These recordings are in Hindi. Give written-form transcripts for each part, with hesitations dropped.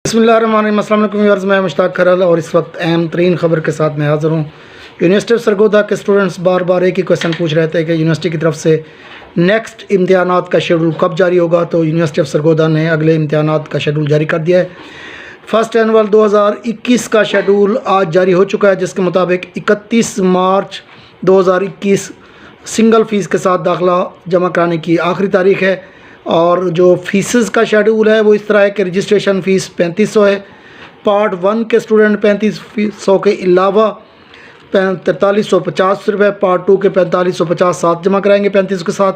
बिस्मिल्लाहिर्रहमानिर्रहीम। अस्सलाम वालेकुम व्यूअर्स, मैं मुश्ताक खरल और इस वक्त अहम तरीन खबर के साथ मैं हाज़िर हूँ। यूनिवर्सिटी ऑफ सरगोदा के स्टूडेंट्स बार बार एक ही क्वेश्चन पूछ रहे थे कि यूनिवर्सिटी की तरफ से नेक्स्ट इम्तिहानात का शेड्यूल कब जारी होगा। तो यूनिवर्सिटी ऑफ सरगोदा ने अगले इम्तिहानात का शेड्यूल जारी कर दिया है। फ़र्स्ट एनुअल 2021 का शेड्यूल आज जारी हो चुका है, जिसके मुताबिक 31 मार्च 2021 सिंगल फ़ीस के साथ दाखिला जमा कराने की आखिरी तारीख़ है। और जो फ़ीसेस का शेड्यूल है वो इस तरह है कि रजिस्ट्रेशन फ़ीस 3500 है। पार्ट 1 के स्टूडेंट 3500 के अलावा 4350 रुपये, पार्ट 2 के 4550 साथ जमा कराएंगे 35 के साथ।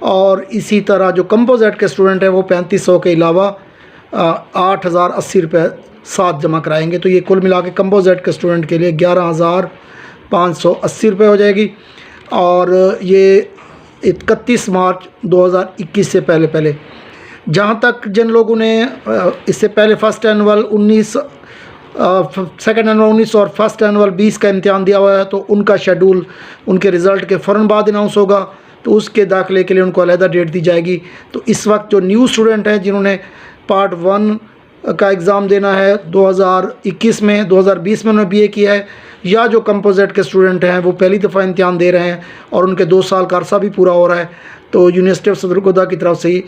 और इसी तरह जो कंपोजिट के स्टूडेंट हैं वो 3500 के अलावा 8080 रुपये साथ जमा कराएंगे। तो ये कुल मिला के कंपोजिट के स्टूडेंट के लिए 11580 रुपये हो जाएगी। और ये 31 मार्च 2021 से पहले जहाँ तक जिन लोगों ने इससे पहले फ़र्स्ट एनुअल 19 सेकेंड एनुअल 19 और फर्स्ट एनुअल 20 का इम्तिहान दिया हुआ है, तो उनका शेड्यूल उनके रिज़ल्ट के फ़ौरन बाद अनाउंस होगा। तो उसके दाखिले के लिए उनको अलहदा डेट दी जाएगी। तो इस वक्त जो न्यू स्टूडेंट हैं जिन्होंने पार्ट 1 का एग्ज़ाम देना है 2021 में, 2020 में उन्होंने BA किया है, या जो कंपोजिट के स्टूडेंट हैं वो पहली दफ़ा इम्तिहान दे रहे हैं और उनके 2 साल का अरसा भी पूरा हो रहा है, तो यूनिवर्सिटी ऑफ सरगोदा की तरफ से ही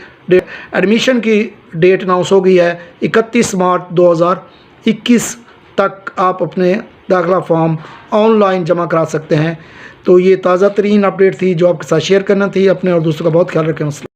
एडमिशन की डेट अनाउंस हो गई है। 31 मार्च 2021 तक आप अपने दाखिला फॉर्म ऑनलाइन जमा करा सकते हैं। तो ये ताज़ा तरीन अपडेट थी जो आपके साथ शेयर करना थी। अपने और दोस्तों का बहुत ख्याल रखें।